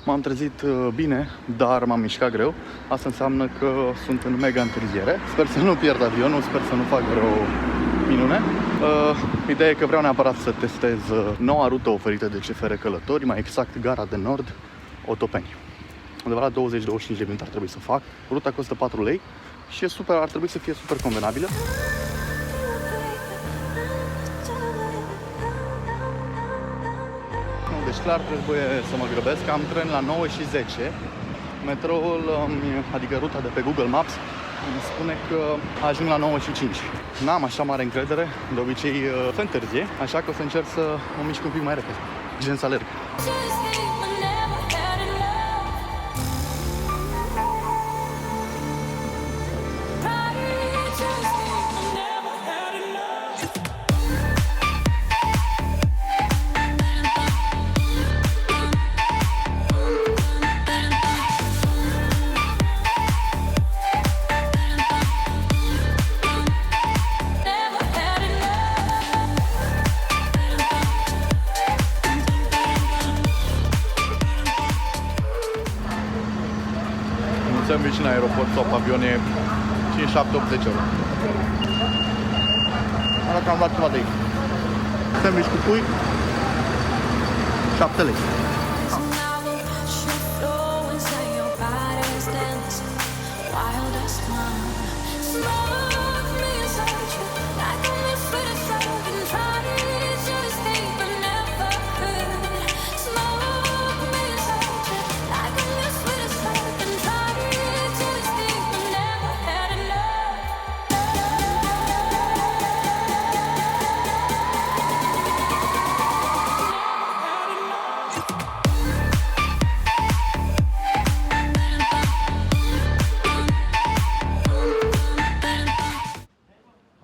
M-am trezit bine, dar m-am mișcat greu. Asta înseamnă că sunt în mega întârziere. Sper să nu pierd avionul, sper să nu fac vreo minune. Ideea e că vreau neapărat să testez noua rută oferită de CFR Călători, mai exact Gara de Nord, Otopeni. Undeva la 20-25 de minute ar trebui să fac. Ruta costă 4 lei și e super, ar trebui să fie super convenabilă. Deci clar trebuie să mă grăbesc, am tren la 9:10. Metroul, adică ruta de pe Google Maps, îmi spune că ajung la 9:05. N-am așa mare încredere, de obicei se întârzie, așa că o să încerc să mă mișc un pic mai repede, gen să alerg. Sandwich în aeroport sau avioane 5, 7, 80 euro. Arată că am luat ceva de aici. Sandwich cu pui 7 lei.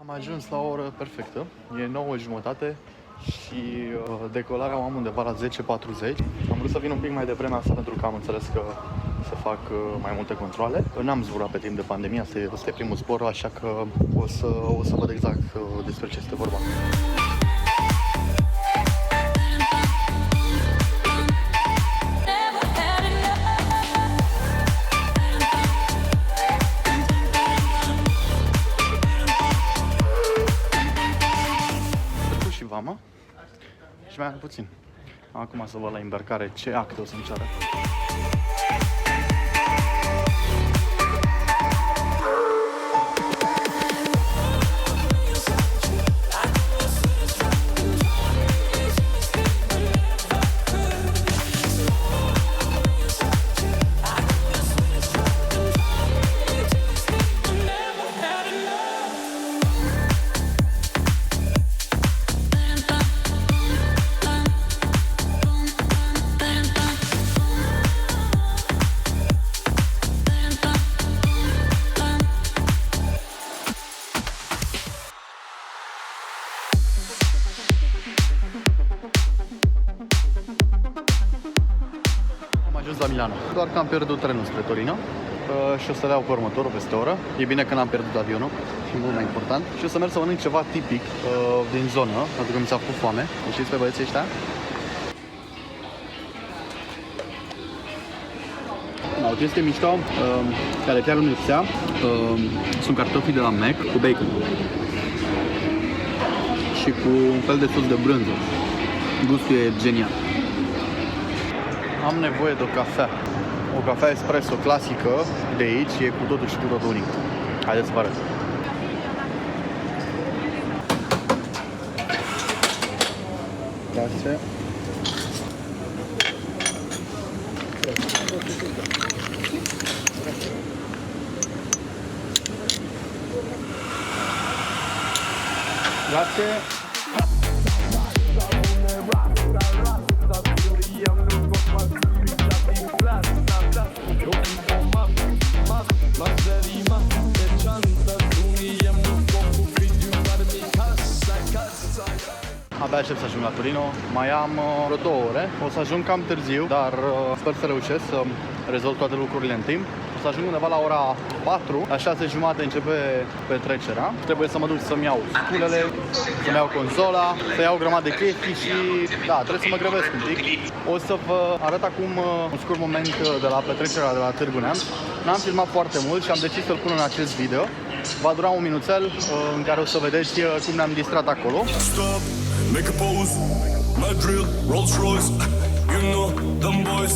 Am ajuns la o oră perfectă, e 9:30 și decolarea o am undeva la 10:40. Am vrut să vin un pic mai devreme asta pentru că am înțeles că se fac mai multe controale. N-am zburat pe timp de pandemie, asta e primul zbor, așa că o să văd exact despre ce este vorba. Vama și mai am puțin. Acum să văd la îmbarcare ce acte o să-mi ceară. La Milano. Doar că am pierdut trenul spre Torino și o să le iau pe următorul peste o oră. E bine că n-am pierdut avionul și mult mai important. Și o să merg să mănânc ceva tipic din zonă, pentru că mi s-a făcut foame. Știți pe băieții ăștia? O chestie mișto, care chiar nu lipsea, sunt cartofii de la Mac cu bacon și cu un fel de sos de brânză. Gustul e genial. Am nevoie de o cafea. O cafea espresso clasică de aici e cu totul și cu totul unic. Haideți să vă arăt. Grazie. Grazie. Abia aștept să ajung la Torino. Mai am vreo 2 ore. O să ajung cam târziu, dar sper să reușesc să rezolv toate lucrurile în timp. O să ajung undeva la ora 4, la 6:30 începe petrecerea. Trebuie să mă duc să-mi iau sculele, să-mi iau consola, să iau o grămadă de chestii și da, trebuie să mă grăbesc un pic. O să vă arăt acum un scurt moment de la petrecerea de la Târgu Neamț. N-am filmat foarte mult și am decis să-l pun în acest video. Va dura un minuțel în care o să vedeți cum ne-am distrat acolo. Stop, make a pose, my drill, Rolls Royce, you know them boys,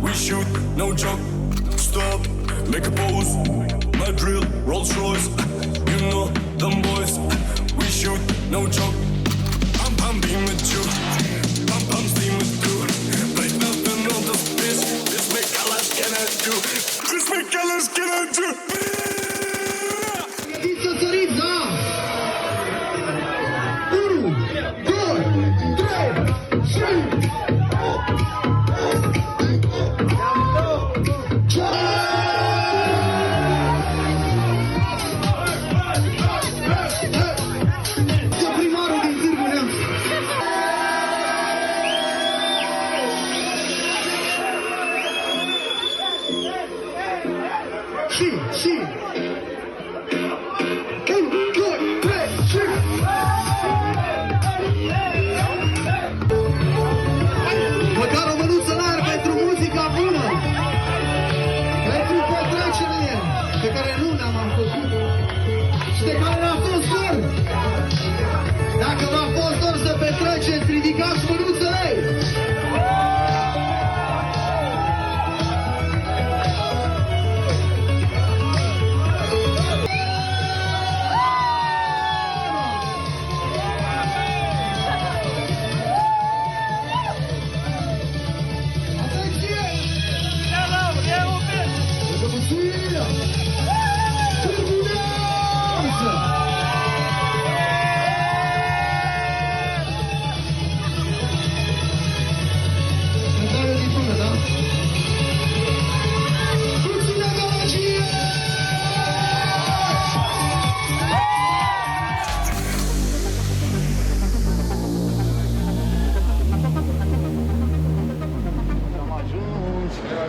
we shoot, no joke. Stop, make a pose, my drill, Rolls Royce, you know them boys, we shoot, no joke. Pam pam beam with you, pam pam steam with you, break nothing on this bitch, this make colors can I do, this make colors can I do. Să săriți, da! 1, 2, 3, 5! Primarul din Târgu Neamț! Și! 1, 2, 3, 5! Măcar o mânuță în aer pentru muzica bună! Pentru petrecerile pe care nu le-am făcut și de care ne-a fost dor! Dacă v-a fost dor să petreceți, ridicați mânuțele!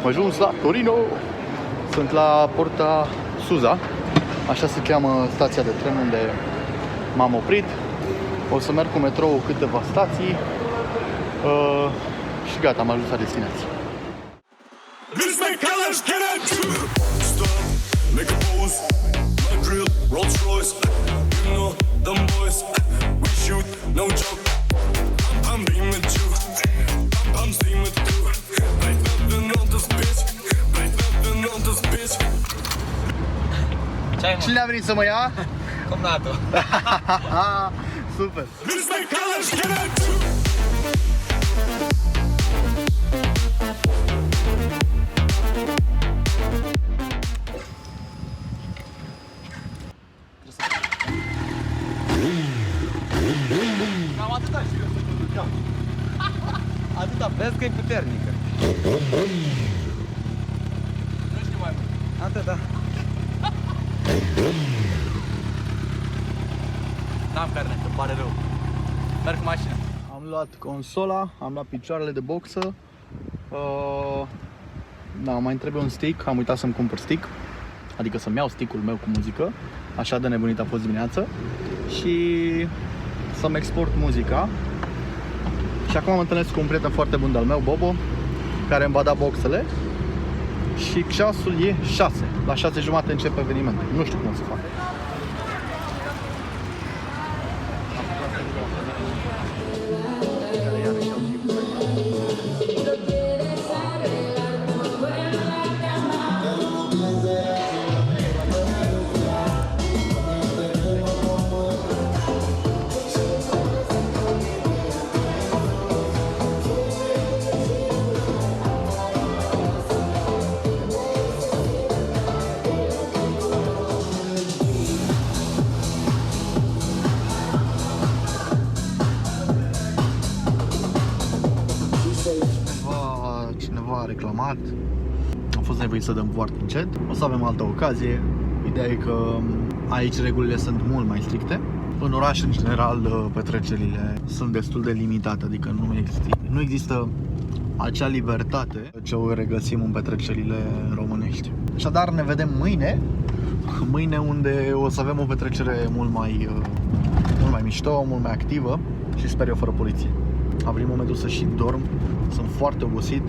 Am ajuns la Torino. Sunt la Porta Suza, așa se cheamă stația de tren unde m-am oprit. O să merg cu metrou câteva stații și gata, am ajuns la destinație. This make colors can I do? Stop, make a pose, my drill, Rolls Royce, you know them boys, we shoot, no joke. I'm beam with you, I'm steam with you, break nothing on this bitch, break nothing on this bitch. Cine a venit să mă ia? Comnatul. Super! This make colors can I do? Cam atâta și eu să duceam. Atâta, vezi că e puternică. Nu știu mai mult. Atâta. N-am carne, îmi pare rău. Merg cu mașina. Am luat consola, am luat picioarele de boxă. Da, mai trebuie un stick, am uitat să-mi cumpăr stick. Adică să-mi iau stickul meu cu muzică. Așa de nebunit a fost dimineața. Și să-mi export muzica. Și acum mă întâlnesc cu un prieten foarte bun de-al meu, Bobo, care îmi va da boxele. Și ceasul e 6. La 6:30 începe evenimentul. Nu știu cum o să fac. Cineva a reclamat, am fost nevoit să dăm foarte încet. O să avem altă ocazie. Ideea e că aici regulile sunt mult mai stricte În oraș, în general, petrecerile sunt destul de limitate, adică nu există acea libertate ce o regăsim în petrecerile românești. Așadar, ne vedem mâine unde o să avem o petrecere mult mai mișto, mult mai activă și sper eu fără poliție. Am venit momentul să și dorm, sunt foarte obosit,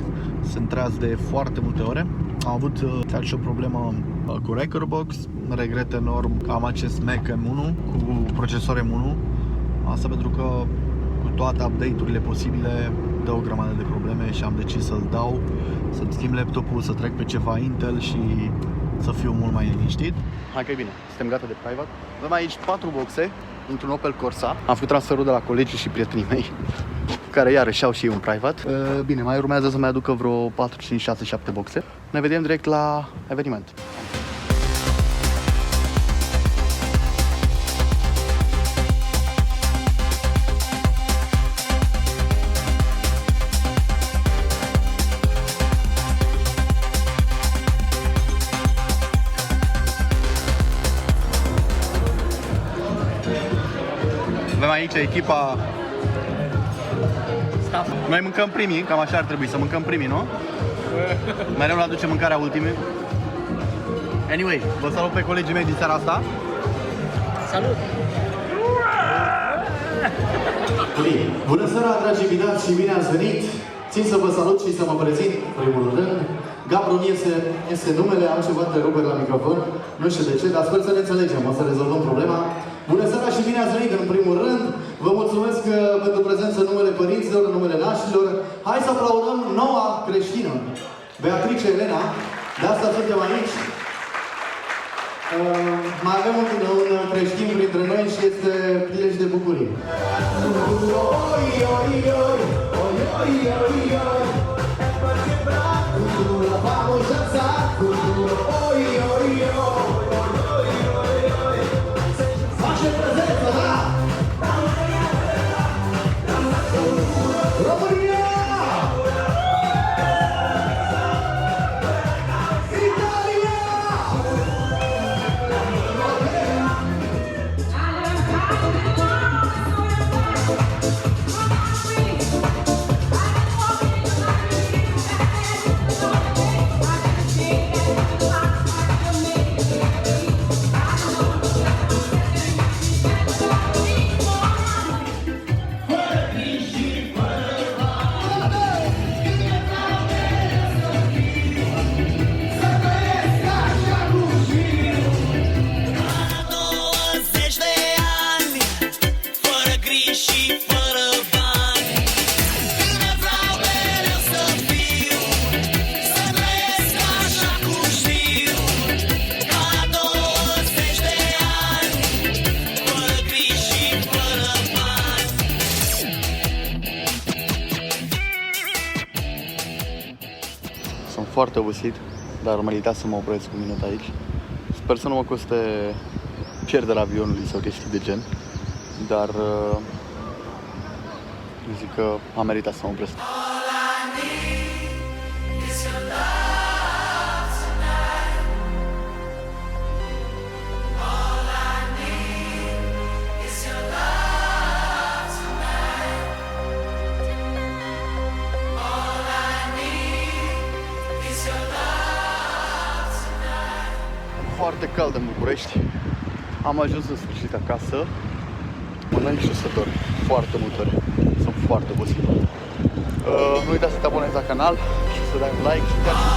sunt treaz de foarte multe ore. Am avut chiar și o problemă cu Rekordbox, regret enorm că am acest Mac M1 cu procesor M1. Asta pentru că cu toate update-urile posibile dă o grămadă de probleme și am decis să-l dau, să-mi schimb laptopul, să trec pe ceva Intel și să fiu mult mai liniștit. Hai că e bine, suntem gata de private. Avem aici 4 boxe într-un Opel Corsa. Am făcut transferul de la colegii și prietenii mei, care iarăși au și ei un private. Bine, mai urmează să mai aducă vreo 4, 5, 6, 7 boxe. Ne vedem direct la eveniment. Avem aici echipa staff. Noi mâncăm primii, cam așa ar trebui să mâncăm primii, nu? Mereu le aduce mâncarea ultimii. Anyway, vă salut pe colegii mei din seara asta. Salut! Bună seara, dragi invitați, și bine ați venit! Țin să vă salut și să mă prezint, primul rând. Gabron este numele, am ceva de rupe la microfon, nu știu de ce, dar sper să ne înțelegem, o să rezolvăm problema. Bună seara și bine ați venit, în primul rând. Vă mulțumesc pentru prezență în numele părinților, în numele naștilor. Hai să aplaudăm noua creștină, Beatrice Elena, de asta suntem aici. Mai avem un creștin printre noi și este plin de bucurie. Vamos dançar, oi, oi, oi. Face prezență, da? România! Italia! Sunt foarte obosit, dar merita să mă opresc un minut aici. Sper să nu mă coste pierderea avionului sau chestii de gen, dar zic că am meritat să mă opresc. Foarte cald în București. Am ajuns în sfârșit acasă. Mănânc și o să dorm foarte multe ore. Sunt foarte obosit. Nu uitați să te abonezi la canal și să dai un like și chiar și